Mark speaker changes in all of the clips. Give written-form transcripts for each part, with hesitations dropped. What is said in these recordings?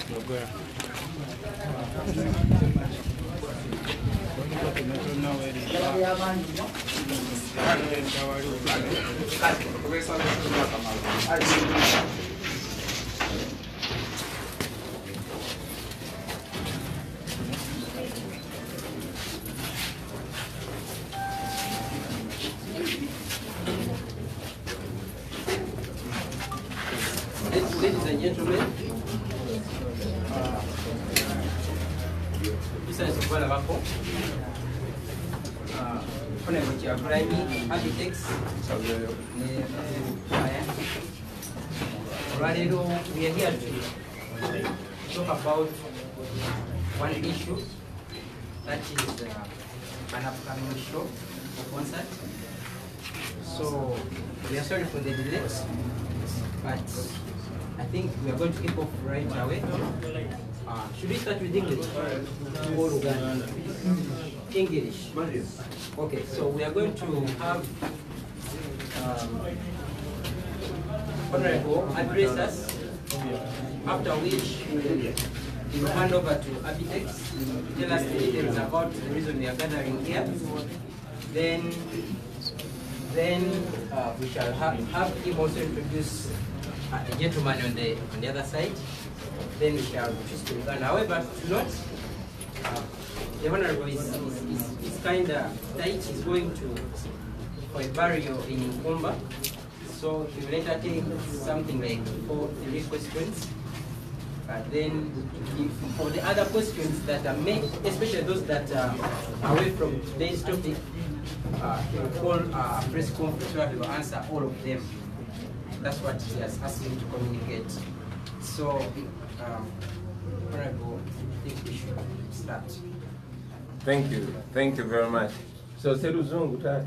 Speaker 1: Ladies and gentlemen, this is Kubala Bako. Honorable Chairman, Architects, we are here to talk about one issue, that is an upcoming show or concert. So we are sorry for the delays, but I think we are going to kick off right away. Should we start with English or Uganda? English. Okay, so we are going to have Honorable address us, after which we will hand over to Abitex to tell us the details about the reason we are gathering here. Then we shall have him also introduce a gentleman on the other side. Then we shall choose to Uganda. However, to note, the Honorable is kind of tight. He's going for a burial in Nkumba. So he will entertain something like 3 questions. Then for the other questions that are made, especially those that are away from today's topic, he will call a press conference where he will answer all of them. That's what he has asked him to communicate. So, Honorable, I think we should start.
Speaker 2: Thank you very much. So, Seruzungu,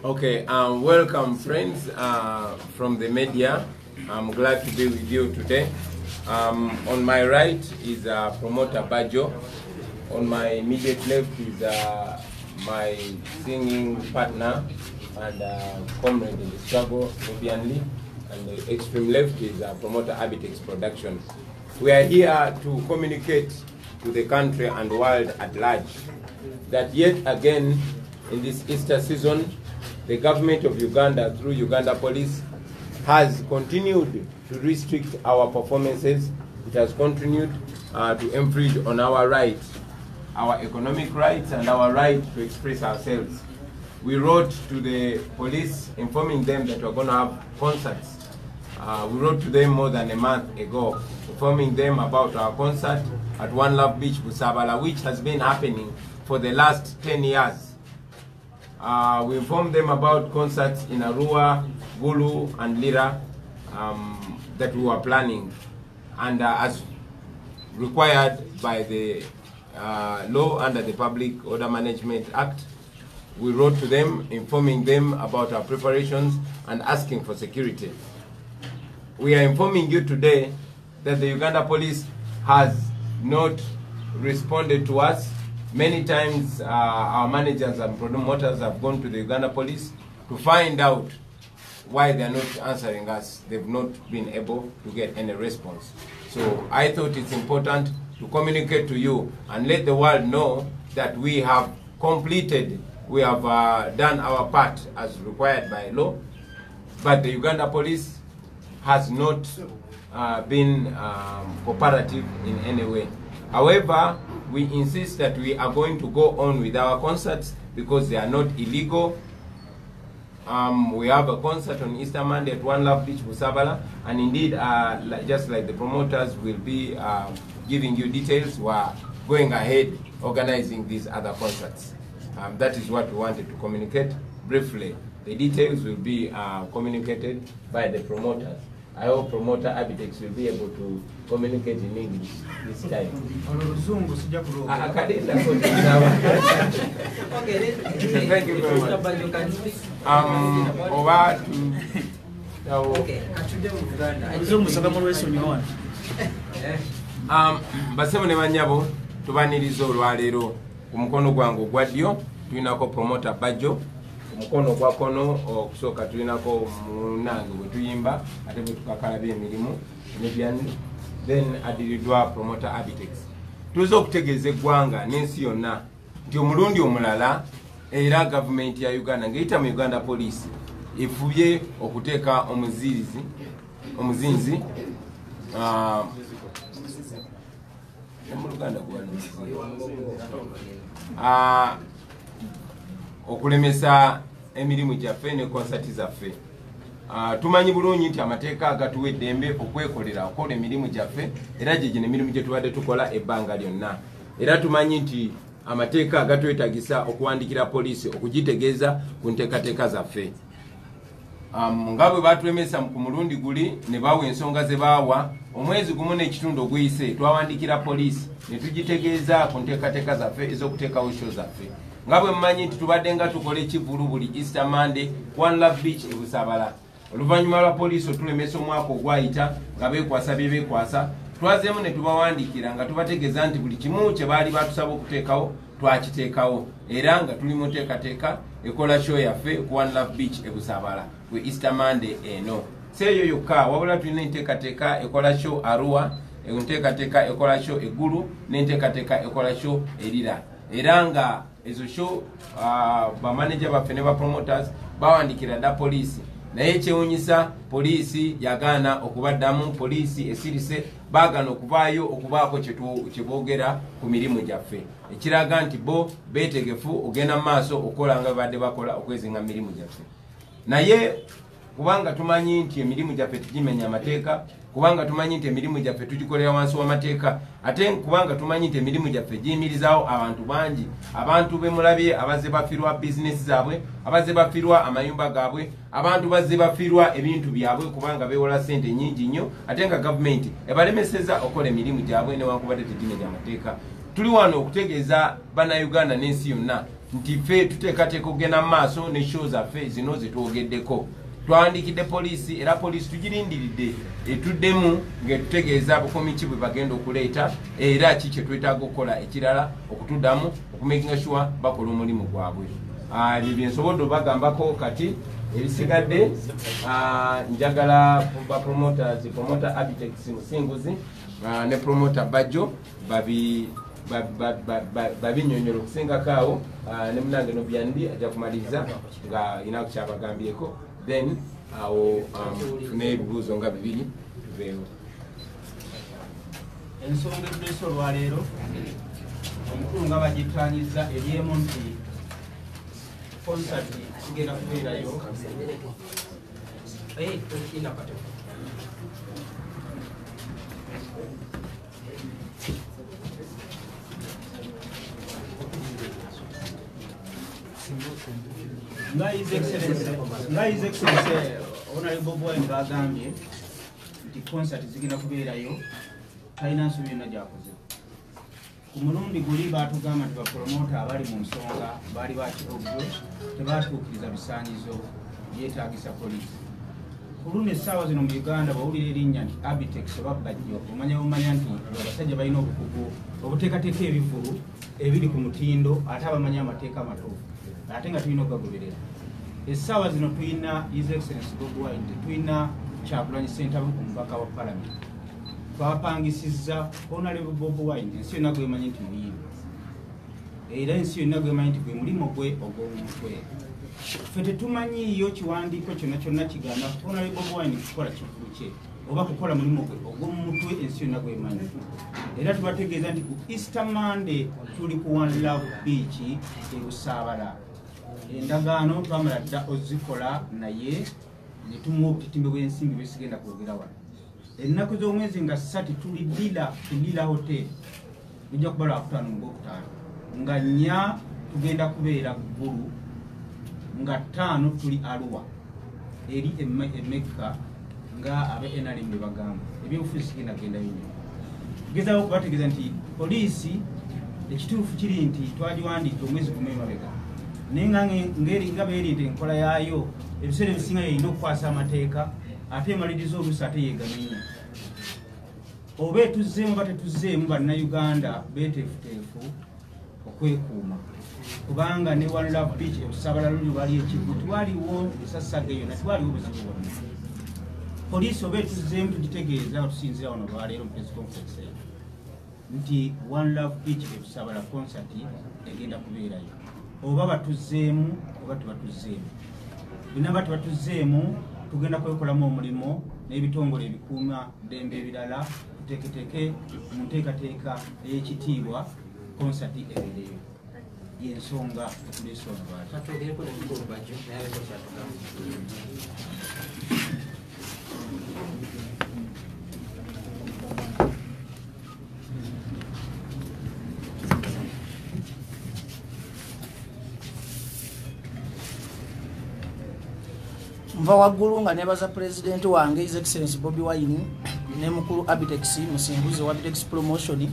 Speaker 2: okay, welcome friends from the media. I'm glad to be with you today. On my right is promoter Bajo. On my immediate left is my singing partner and comrade in the struggle, Nubian Lee. And the extreme left is promoter Abitex Production. We are here to communicate to the country and world at large that yet again in this Easter season, the government of Uganda through Uganda Police has continued to restrict our performances. It has continued to infringe on our rights, our economic rights and our right to express ourselves. We wrote to the police informing them that we're going to have concerts. We wrote to them more than a month ago, informing them about our concert at One Love Beach, Busabala, which has been happening for the last 10 years. We informed them about concerts in Arua, Gulu, and Lira that we were planning. And as required by the law under the Public Order Management Act, we wrote to them, informing them about our preparations and asking for security. We are informing you today that the Uganda Police has not responded to us. Many times our managers and promoters have gone to the Uganda Police to find out why they are not answering us. They've not been able to get any response. So I thought it's important to communicate to you and let the world know that we have completed, we have done our part as required by law, but the Uganda Police has not been cooperative in any way. However, we insist that we are going to go on with our concerts because they are not illegal. We have a concert on Easter Monday at One Love Beach, Busabala, and indeed, just like the promoters will be giving you details, we are going ahead organizing these other concerts. That is what we wanted to communicate briefly. The details will be communicated by the promoters. I hope promoter Abitex will be able to communicate in English this time. Okay, thank you very much. Over to basemo ne banyabo tubaniriza olwaleero ku mukono gwange ogwa ddyo tulinako promoter Bajo, mukono gwa kono okusooka tulinako munange bwe tuyimba ate bwe tukakalaba emirimu Nubian. then adiridwa promoter Abitex. Tuzo okutegeeza eggwanga n'ensi yonna nti omulundi omulala era gavumenti ya Uganda ng'eyita mu Uganda Police efubye okuteeka omuzinzi okulemesa emirimu gyaffe ne konsati zaffe. Tumanyi bulungi nti amateeka agatuwa eddembe okwekolera okola emirimu gyaffe era gyegyo emirimu gye tubadde tukola ebbanga lyonna. Era tumanyi nti amateeka agatwetagisa okuwandikira poliisi okugitegeeza ku nteekateeka zaffe. Nga bwe batulemesa ku mulundi guli ne bawa ensonga ze baawa omwezi gumu n'ekitundu oguyise twawandikira poliisi ne tugitegeeza ku nteekateeka zaffe ez'okuteekawo show zaffe. Nga bwe mumanyi nti tubadde nga tukola ekivulu buli Easter Monday One Love Beach e Busabala. Oluvannyuma lwa poliisi otulemesa omwaka ogwayita nga beekwasa bye beekwasa twazeemu ne tubawandikira nga tubategeeza nti buli kimu kye baali batusaba okuteekawo twakiteekawo era nga tuli mu nteekateeka ekola show yaffe ku One Love Beach e Busabala ku Easter Monday eno. Seeyo yokka wabula tulina enteekateeka ekola show Arua, enteekateeka ekola show Eggulu n'enteekateeka ekola show Erira. Era nga ezo show bamaneja baffe ne bapromoters bawandikira dda poliisi naye ekyewuunyisa poliisi yagaana okubaddamu. Poliisi esirise baagaana okuvaayo okubaako kye boogera ku mirimu gyaffe ekiraga nti bo beetegefu ogenda mu maaso okukola nga badde bakola okwezinga mirimu gyaffe. Naye kubanga tumanyi nti emirimu gyaffe tugimenya amateeka, kubanga tumanyi nti emirimu gyaffe tugikolera wansi w'amateeka, ate kubanga tumanyi nti emirimu gyaffe giyimirizaawo abantu bangi, abantu bemulabye abazze bafiirwa bizinesi zaabwe, abazze bafiirwa amayumba gaabwe, abantu bazze bafiirwa ebintu byabwe kubanga beewola ssente nnyingi nnyo, ate nga gavumenti ebalemeseza okukola emirimu gyabwe newankubadde tegimenya amateeka. Tuli wano okutegeeza bannayuganda n'ensi yonna nti ffe tuteekateeka okugenda mu maaso ne show zaffe zino zetwogeddeko. Twandikidde poliisi era poliisi tugirindiridde etuddemu ng'etutegeeza bukomi ki bwe bagenda okuleeta era ki kye twetaaga okukola ekirala okutuddamu okumakinga sure bakola omulimu gwabwe. Ebyo bye nsobodde obagambako kati. Ebisigadde njagala promoter Abitex Musinguzi ne promoter Bajjo babinnyonnyola okusingako awo ne munange Nobyandi ajja kumaliriza nga ina kukyabagambyeko. Then awo tufune ebibuuzo nga bibiri tubeewo.
Speaker 3: Ensonga eddeese olwaleero omukulu nga bagitwanyiza eryemu nti konsati sigenda kubeerayo. Nga His Excellency Honorable Boy ng'agambye nti konsati zigenda kubeerayo talina nsobi yonna gyakoze. Ku mulundi guli baatugamba nti bapromota abali mu nsonga baali bakiroggo tebaatuukiriza bisaanyizo byetaagisa poliisi. Ku luno essaawa zino mu Uganda bawulira erinnya nti Abitex oba Bajjo bumanya nti abasajja balina obukugu obuteekateeka ebivulu ebiri ku mutindo ate abamanyi amateeka amatuufu ate nga tulina okugagoberera. Essaawa zino tulina His Excellency Bobi Wine, tulina Kyagulanyi Ssentamu omubaka wa Parliament. Twapangisizza Honorable Bobi Wine ensi yonna gwemanyi nti muyimbi era ensi yonna gwemanyi nti gwe mulimo gwe ogw'omutwe. Ffe tetumanyiiyo kiwandiiko kyonna kyonna kigamba Honorable Bobi Wine kukola kivulu kye oba kukola mulimu gwe ogw'omutwe ensi yonna gwemanyi. Era tubategeeza nti ku Easter Monday tuli ku One Love Beach e Busabala. Endagaano twamala dda ozikola naye ne tumuwa obutitimbe bw'ensimbi besigenda kwogera wano. Ennaku z'omwezi nga 3 tuli Lila Hotel bijja kuba lwakutaano mu Gwokutaano, nga 4 tugenda kubeera Ggulu, nga 5 tuli Arua eri Mecca nga abe NRM bwe bagamba. Ebyobufuzi sigenda genda nnyo. Gezaako okubategeeza nti poliisi ekituufu kiri nti twagiwandiika omwezi gumu emabega naye nga beerinda enkola yaayo ebiseera ebisinga yalina okukwasa amateeka ate emaliriza oluusi ate yeegamenya. Oba etuzzeemu ba tetuzzeemu bannayuganda beeteefuteefu okwekuuma kubanga ne One Love Beach e Busabala luli wali ekigo twaliwo esassaga yonna twaliwo buzibu bwonna. police obe tuzeemu tugitegeeza tusinzira wano lwaleero mu press conference nti One Love Beach etusabala concert egenda kubeerayo oba batuzeemu oba tebatuzeemu binaba tebatuzeemu tugenda kwekolamu omulimo n'ebitongole ebikuuma ddembe ebirala tuteeketeke mu nteekateeka ey'ekitiibwa concert ebeereyo yensonga etuleese wano lwaleero.
Speaker 4: Mva waggulu nga nebaza president wange His Excellency Bobi Wine ne mukulu Abitex musimbuzi wa Abitex promotion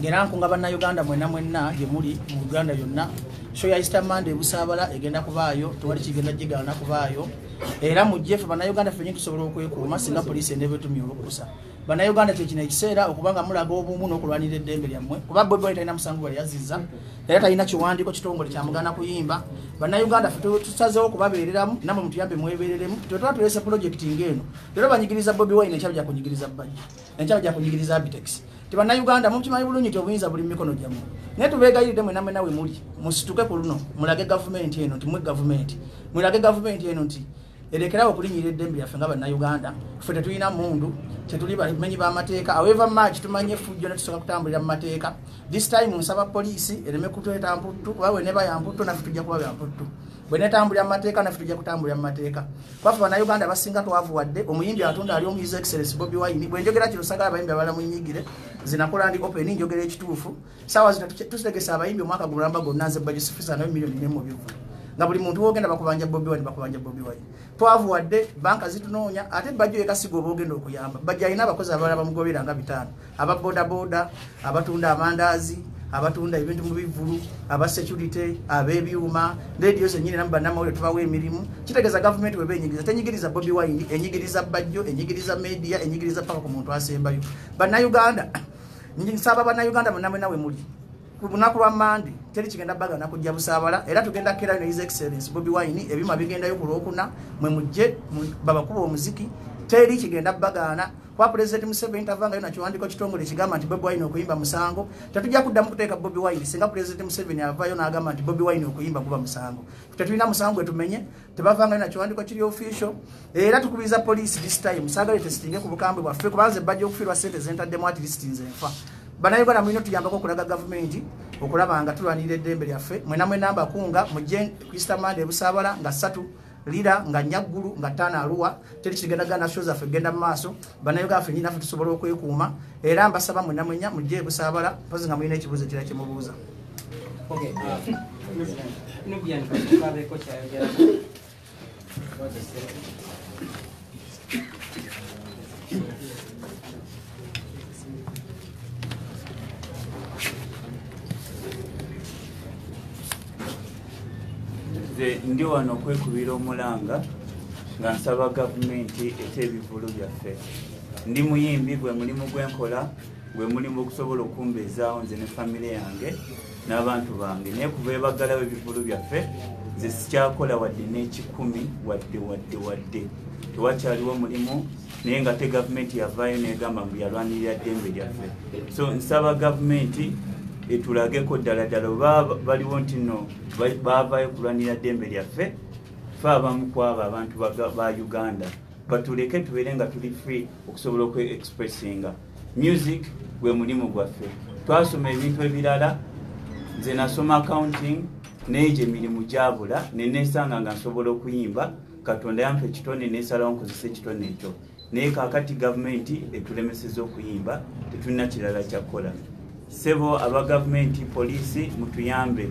Speaker 4: ngera nkunga bannayuganda mwenna gye muli mu Uganda yonna show ya Easter Monday busabala egenda kubaayo tuwali kigenda jigana kubaayo era mu Jeff bannayuganda fenye tusobola okwekuuma singa police endebe tumye olukusa bannayuganda tekina ekiseera okubanga mulaga obumu n'okulwanira eddembe lyammwe kuba Bobi Wine talina musango bali yazizza era talina kiwandiiko kitongole kyamugana kuyimba bannayuganda tusazeewo okubabeereramu namwe mutuyambe mwebereremu tuba tulese project ng'eno leero banyigiriza Bobi Wine ekyabajja kunyigiriza Bajja ekyabajja kunyigiriza Abitex bannayuganda mukimanyi bulungi nti obuyinza buli mu mikono gyammwe naye tubeegayirire mwenna mwenna we muli musituke ku luno mulage gavumenti eno nti mwe gavumenti mulage gavumenti eno nti erekerawo okulinyirira eddembe lyaffe nga bannayuganda ffe tetulina mundu tetuli bamenyi b'amateeka however much tumanye effujjo ne tusobola kutambulira mu mateeka this time nsaba poliisi ereme kutweta mputtu kuba bwe neba ya mputtu naffe tujja kuba ya mputtu bwe netambulira mu mateeka naffe tujja kutambulira mu mateeka kwaffe bannayuganda basinga twavuwadde omuyimbi atunda ali omu His Excellency Bobi Wine bwe njogera kino sagala abayimbi abalala munyigire zinakola ndi open njogera ekituufu saawa zino tutegesa abayimbi omwaka gulamba gonna nze budget sufisa na milioni ne mu bivu nga buli muntu wogenda bakubanja Bobi Wine bakubanja Bobi Wine twavuwadde banka zitunoonya ate bajjo ekasigo obogenda okuyamba bajja alina abakozi abalala bamugobera nga bitaano aba boda boda abatunda amandaazi abatunda ebintu mu bivulu aba security abebyuma radio zenyine namba namawule tubawe emirimu kitegeza government webe enyigiriza tenyigiriza Bobi Wine enyigiriza bajjo enyigiriza media enyigiriza paka ku muntu asembayo bannayuganda nsaba bannayuganda munamwe nawe muli kubunaku lwa Mande teri kigenda baga nakujja busabala era tugenda kera ne His Excellency Bobi Wine ebima bigenda yo kulokuna mwe mujje baba kuba omuziki teri kigenda bagana kwa president Museveni tavanga yona kiwandiko kitongole kigamba nti Bobi Wine okuyimba musango tatujja kudda mukuteeka Bobi Wine singa president Museveni avayo n'agamba nti Bobi Wine okuyimba kuba musango tetulina musango etumenye tebavanga yona kiwandiko kiri official era tukubiza police this time sagale testinge ku bukambwe bwaffe kubanze bajja okufirwa sente zentaddemu at least nze nfa bannayuganda mulina tuyambako okulaga gavumenti okulaba nga tulwanirira eddembe lyaffe mwena namba kunga mujje ku Easter Monday busabala nga 3 lira nga nyaggulu nga 5 aluwa teri kigenda gana shows affe genda mu maaso bannayuganda ffe nyinaffe tusobola okwekuuma era mbasaba mwena mujje busabala mpozi nga mulina ekibuuzo ekirala kye mubuuza.
Speaker 1: Okay. Nubian kabe kocha ya
Speaker 5: ndi wano okwekubira omulanga nga nsaba gavumenti ete ebivulu byaffe ndi muyimbi gwe mulimu gwenkola gwe mulimu okusobola okumbeezaawo nze ne famire yange n'abantu bange naye kuba ebagalawo ebivulu byaffe nze sikyakola wadde n'ekikumi wadde tewakyaliwo mulimu naye nga te gavumenti yavaayo negamba mbu yalwanirira ddembe lyaffe so nsaba gavumenti etulageko ddala oba baliwo nti nno baavaayo kulwanira ddembe lyaffe fe abamu kwabo abantu ba Uganda batuleke tubeere nga tuli free okusobola okwe-expressinga music gwe mulimu gwaffe twasoma ebintu ebirala nze nasoma accounting naye gye emirimu gyabula nenesanga nga nsobola okuyimba Katonda yampa ekitone nesalawo nkozesa ekitone ekyo naye kaakati gavumenti etulemeseza okuyimba tetulina kirala kyakukola sebo aba gavumenti poliisi mutuyambe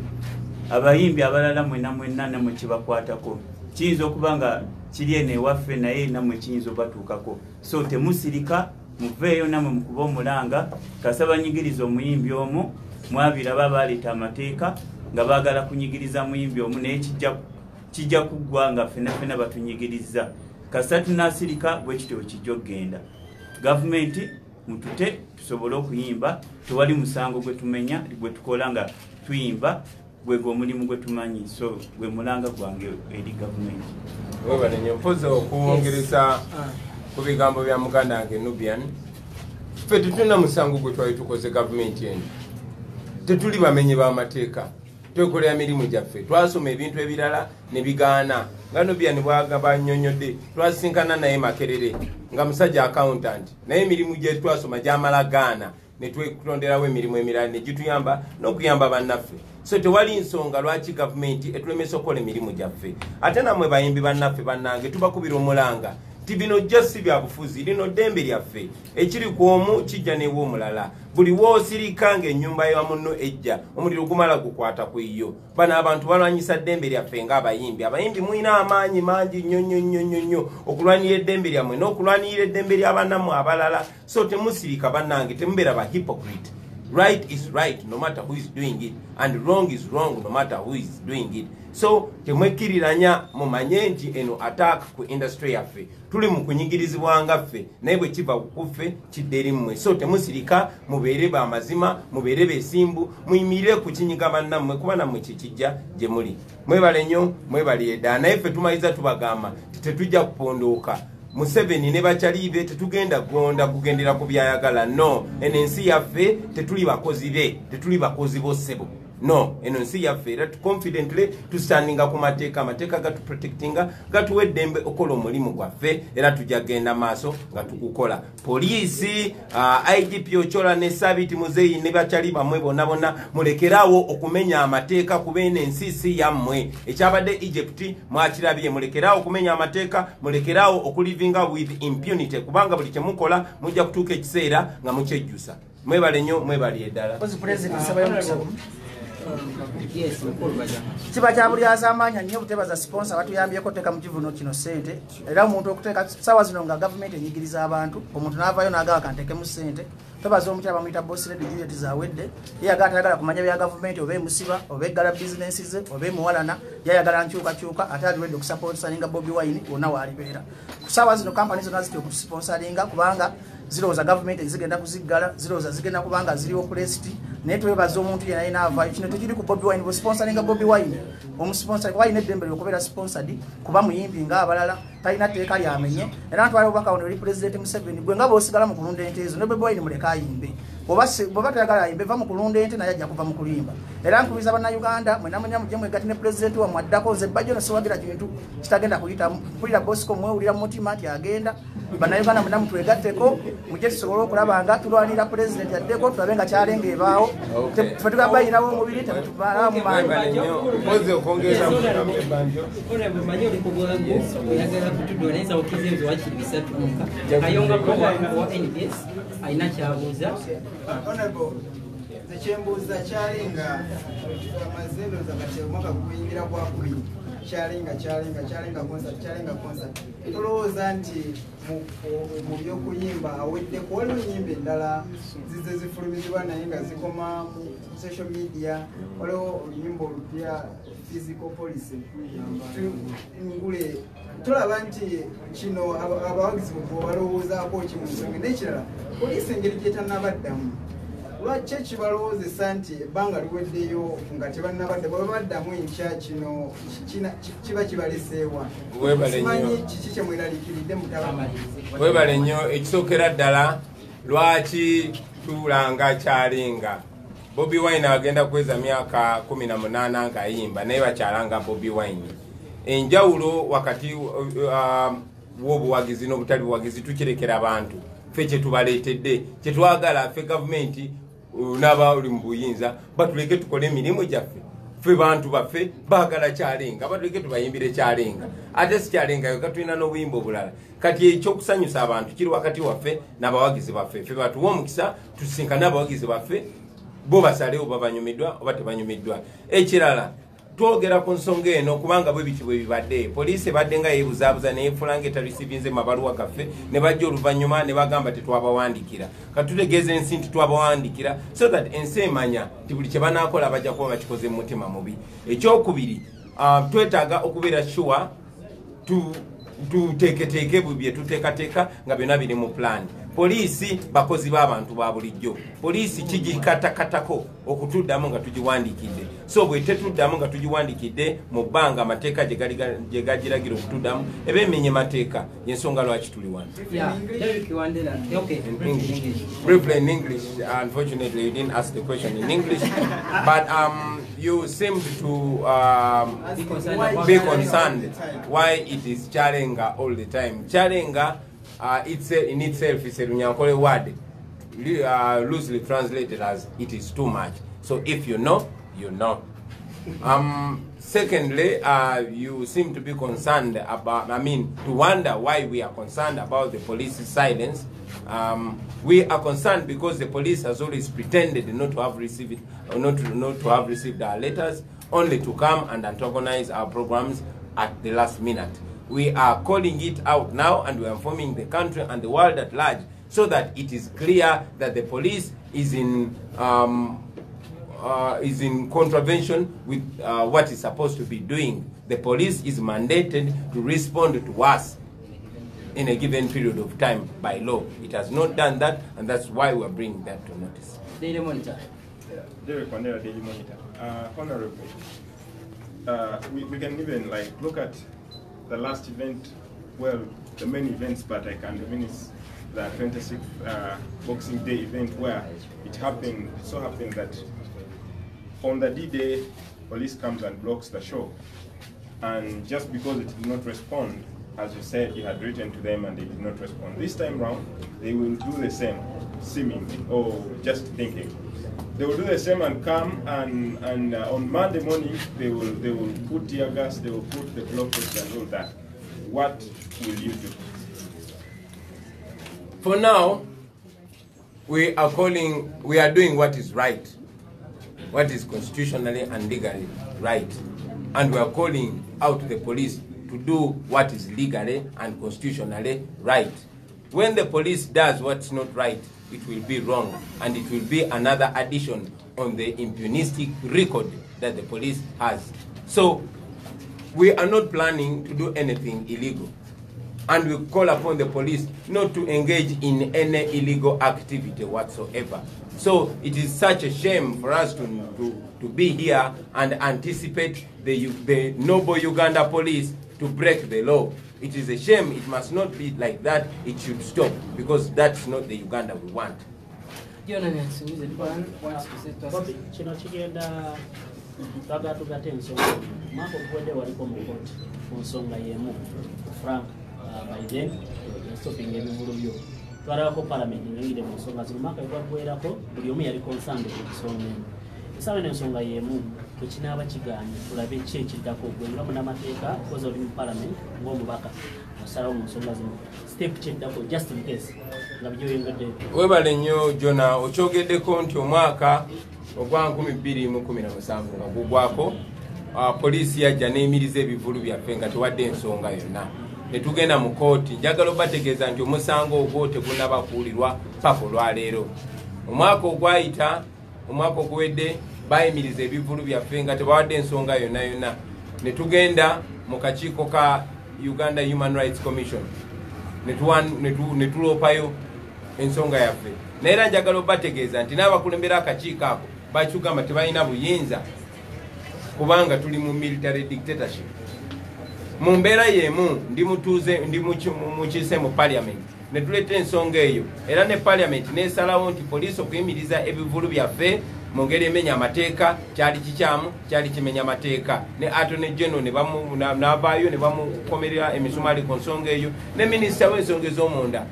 Speaker 5: abayimbi abalala mwena namwe kibakwatako kiyinza okuba nga kiri eno ewaffe naye namwe kiyinza obatuukako so temusirika muveeyo namwe mukuba omulanga kasaba nyigiriza omuyimbi omu mwabiraba baleeta amateeka nga baagala kunyigiriza muyimbi omu naye kijja kuggwa nga ffenna batunyigiriza kasa tunasirika bwe kityo kijja okgenda gavumenti mutute tusobole okuyimba tewali musango gwe tumenya gwe tukola nga tuyimba gwego omulimu gwe tumanyi so gwe mulanga gwange eri gavumenti
Speaker 2: webanenye mpoza okuwongereza ku bigambo bya muganda wange Nubian. Ffe tetulina musango gwe twali tukoze gavumenti eno. Tetuli bamenyi b'amateeka. Twekolera mirimu gyaffe. Twasoma ebintu ebirala ne bigaana. Nga Nubian bwagamba nnyonnyodde, twasinkana naye Makerere nga musajja accountant. Naye emirimu gye twasoma gyamala gaana. Ne twekutonderawo emirimu emirala ne gituyamba n'okuyamba bannaffe. So tewali nsonga lwaki gavumenti etulemesa okukola emirimu gyaffe. Ate nammwe bayimbi bannaffe bannange tubakubira omulanga ti bino jjasi bya bufuzi, lino ddembe lyaffe. Ekiri ku omu kijja n'ewa omulala. Buli woosirika ng'ennyumba ya munno ejja omuliro gumala gukwata ku yo. Bano abantu balwanyisa ddembe lyaffe ng'abayimbi. Abayimbi mulina amaanyi mangi nnyo okulwanira eddembe lyammwe n'okulwanirira eddembe ly'abannammwe abalala. So temusirika bannange, temubeera ba hypocrite. Right is right no matter who is doing it, and wrong is wrong no matter who is doing it. So temwekiriranya mumanye nti eno attack ku industry yaffe tuli mu kunyigirizibwanga ffe naye bwe kiva kuffe kidde eri mmwe. So temusirika, mubeere ba mazima, mubeere beesimbu, muyimirire ku kinyiga bannammwe kuba nammwe kikijja gye muli. Mwebale nnyo, mwebale edda. Naye ffe tumaliza tubagamba tetujja kupondooka. Museveni ne bakyalibe tetugenda gonda kugendera ku byayagala. No, eno ensi yaffe tetuli bakozi be, tetuli bakozi bossebo. No, eno ensi yaffe era confidently tustandinga ku mateeka, amateeka gatu protectinga, gatuwa eddembe okola omulimu gwaffe era tujja genda maaso nga tukukola. Poliisi, IGP Ochola ne Sabiti Muzeyi ne bakyali bamwe bonna mulekerawo okumenya amateeka kuba eno ensi si yammwe. Ekyabadde Egypt mwakirabye, mulekerawo okumenya amateeka, mulekerawo okulivinga with impunity kubanga buli kye mukola mujja kutuuka ekiseera nga mukyejjusa. Mwebale nnyo, mwebale eddala.
Speaker 1: Yes,
Speaker 4: kiba kya buli azamanya nnyo butebaza sponsor batuyambyeko teeka mu kivuno kino ssente era omuntu okuteeka sawa zino nga gavumenti enyigiriza abantu omuntu n'avaayo n'agaba kanteke mu ssente tobaza omukyala bamuyita boss lady Juliet zawedde yayagala tayagala kumanya bya gavumenti oba emusiba oba eggala bizinensi ze oba emuwalana yayagala nkyukakyuka ate aliwedde okusupportinga Bobi Wine wonna waalibeera. Sawa zino kampani zonna zitya okutusponsoringa kubanga zirowooza gavumenti zigenda kuziggala, zirowooza zigenda kubanga ziri oppressed. Naye twebaza omuntu yenna alina avaayo kino tekiri ku Bobi Wine bwesponsoringa Bobi Wine omusponsor kuba alina eddembe lyokubeera sponsored kuba muyimbi ng'abalala talina tteeka lyamenye era ntwala obubaka buno eri Pulezidenti Museveni gwe nga bw'osigala mu kulunda ente ezo ne Bobi Wine muleka ayimbe bw'oba toyagala ayimbe va mu kulunda ente naye ajja kuva mu kulimba. Era nkubiriza bannayuganda mwenamwenya mujje mwegati ne Pulezidenti wammwe addako nze bajjo no siwagira kintu kitagenda kuyitamu mpulira Bosco mwewulira mu mutima nti agenda. Bannayuganda mwenna mutwegatteko mujje tusobole okulaba nga tulwanira Pulezidenti addeko tulabe nga kyalenga ebaawo ffe tugamba yinawo omubiri temutubala mu maanyi.
Speaker 2: Mpozi okwongeza mugambe banjo.
Speaker 1: Manyi oliko bwangu oyagala kutudwa naye zawukiza ebyo wakiri bisatu ayonga wa NBS ayina kyabuuza.
Speaker 6: Ekyembuuza kyalinga amazendo zakati omwaka guyingira kwa 10 kyalinga concert tulowooza nti mu byokuyimba aweddeko waliwo ennyimba endala zize zifulumizibwa naye nga zikoma mu social media, waliwo oluyimba olupya physical policy ngule tulaba nti kino abawagizi balowoozaako ki mu nsonga n'ekirala poliisi engeri gyetanabaddamu lwaki ekibalowoozesa nti ebbanga liweddeyo nga tebannabadde bwe baddamu enkya kino kiba kibaleseewa simanyi kiki kye mweraliikiridde
Speaker 2: webale nnyo. Ekisookera ddala lwaki tulanga kyalinga Bobi Wine agenda kweza myaka 18 ng'ayimba naye bakyalanga Bobi Wine. Enjawulo wakati w'obuwagizi n'obutali buwagizi tukirekera abantu ffe kyetubaleetedde kyetwagala ffe gavumenti n'aba oli mu buyinza batuleke tukole emirimu gyaffe. Ffe bantu baffe baagala kyalenga batuleke tubayimbire kyalenga ate si kyalengayo katulina n'obuyimba obulala. Kati ekyokusanyusa abantu kiri wakati waffe n'abawagizi baffe. Ffe batuwa omukisa tusinkane abawagizi baffe bo basalewo babanyumiddwa oba tebanyumiddwa. Ekirala twogera ku nsonga eno kubanga bwe biti bwe bibadde poliisi ebadde nga yeebuzaabuza neyefuula ng'etarisivinze mabaluwa gaffe ne bajja oluvannyuma ne bagamba tetwabawandikira. Katutegeeza ensi nti twabawandikira so that ensi emanya nti buli kye banaakola bajja kuba bakikoze mu mutima mubi. Ekyokubiri twetaaga okubeera sure tuteeketeeke bye tuteekateeka nga byonna biri mu plan. poliisi bakozi b'abantu ba bulijjo. Poliisi kigikatakatako okutuddamu nga tugiwandiikidde. So bwe tetuddamu nga tugiwandiikidde mu bbanga amateeka gye gagiragira okutuddamu eba emenye mateeka y'ensonga lwaki tuli wano. Briefly in English, unfortunately you didn't ask the question in English, but you seemed to be concerned why it is Chalenga all the time. Chalenga in itself is a Runyankole word, loosely translated as it is too much. So if you know, you know. Secondly, you seem to be concerned about, to wonder why we are concerned about the police's silence. We are concerned because the police has always pretended not to have received not to have received our letters, only to come and antagonize our programs at the last minute. We are calling it out now, and we are informing the country and the world at large so that it is clear that the police is in contravention with what it's supposed to be doing. The police is mandated to respond to us in a given period of time by law. It has not done that, and that's why we're bringing that to notice.
Speaker 1: Daily Monitor.
Speaker 7: Derek Wandera, Daily Monitor. Honorable, we can even look at the last event, well, the main events, but I can reminisce the 26th Boxing Day event where it so happened that on the D-Day, police comes and blocks the show. And just because it did not respond, as you said, he had written to them and they did not respond. This time round, they will do the same, seemingly, or just thinking. They will do the same and come and on Monday morning, they will put tear gas, they will put the blockades and all that. What will you do?
Speaker 2: For now, we are doing what is right, what is constitutionally and legally right. And we are calling out the police to do what is legally and constitutionally right. When the police does what's not right, it will be wrong, and it will be another addition on the impunistic record that the police has. So we are not planning to do anything illegal, and we call upon the police not to engage in any illegal activity whatsoever. So it is such a shame for us to be here and anticipate the noble Uganda police to break the law. It is a shame. It must not be like that. It should stop, because that's not the Uganda we want.
Speaker 8: Kino kigenda tugate ensonga mwaka oguwedde waliko mu kooti ku nsonga y'emu Frank Biden stopping ebivulu byo twalabako parliament ng'eyire mu nsonga zino mwaka gwagwerako buli omu yali concerned ku nsonga eno esaawa n'ensonga y'emu tekinaaba kigaanye tulabe ki ekiddako ogwenga munnamateeka koza oli mu parliament ng'omubaka osalawo mu nsonga zino step kyeddako just in case nga byoyongadde.
Speaker 2: Webale nnyo Jona, okyogeddeko nti omwaka ogwa 2017 nga gugwako poliisi yajja n'emiriza ebivulu byaffe nga tewadde ensonga yonna. Ne tugenda mu kooti. Njagala obategeeza nti omusango ogwo tegunnaba kuwulirwa paka olwaleero. Omwaka ogwayita, omwaka oguwedde bayimiriza ebivulu byaffe nga tebawadde ensonga yonna yonna. Ne tugenda mu kakiiko ka Uganda Human Rights Commission ne tuloopayo ensonga yaffe. Naye era njagala obategeeza nti n'abakulembera akakiiko ako bakigamba tebalina buyinza kubanga tuli mu military dictatorship. Mu mbeera y'emu ndi mutuuze ndi mukiise mu parliament ne tuleeta ensonga eyo, era ne parliament n'esalawo nti poliisi okuyimiriza ebivulu byaffe mu ngeri emenya amateeka kyali kikyamu, kyali kimenya amateeka. Ne Attorney General n'avaayo ne bamukomerera emisumaali ku nsonga eyo, ne minisita w'ensonga ez'omunda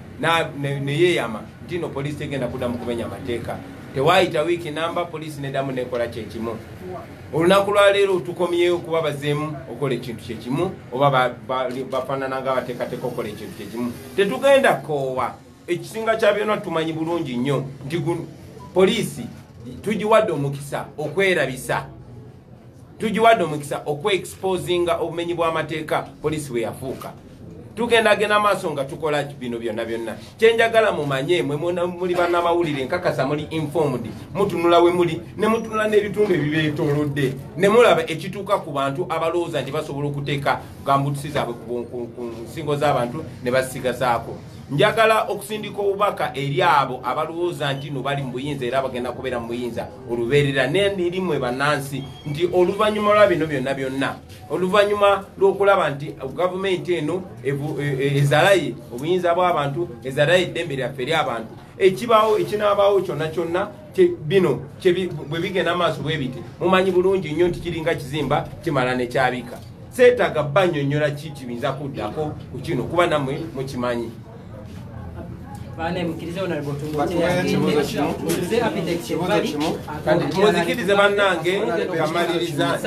Speaker 2: ne yeeyama nti no poliisi tegenda kuddamu kumenya amateeka. Tewaayita wiiki namba poliisi neddamu nekola kyekimu. Olunaku lwa leero tukomyewo kuba bazeemu okola ekintu kyekimu oba bafaanana nga bateekateeka okola ekintu kyekimu. Tetugenda koowa. Ekisinga kya byonna tumanyi bulungi nnyo nti poliisi tugiwadde omukisa okwerabisa, tugiwadde omukisa okwe-exposinga obumenyi bw'amateeka poliisi bwe yafuuka. Tugenda maaso nga tukola bino byonna byonna. Kyenjagala mumanye mwe muli bannamawulire nkakasa muli informed, mutunula we muli ne mutunula n'ebitundu ebibeetoolodde ne mulaba ekituuka ku bantu abalowooza nti basobola okuteeka gambutusi zaabwe ku nsingo z'abantu ne basigazaako. njagala okusindika obubaka eri abo abalowooza nti no bali mu buyinza era bagenda kubeera mu buyinza olubeerera n'erimwe bannansi nti oluvannyuma lwa bino byonna oluvannyuma lw'okulaba nti gavumenti eno ezalaye obuyinza bw'abantu ezalaye eddembe lyaffe ery'abantu ekibaawo ekinaabaawo kyonna bino bwe bigenda maaso bwe biti mumanyi bulungi nnyo nti kiringa kizimba kimala ne kyabika seetaaga bannyonnyola ki kibinza kuddako ku kino kuba nammwe mukimanyi muzikirize bannange kamaliriza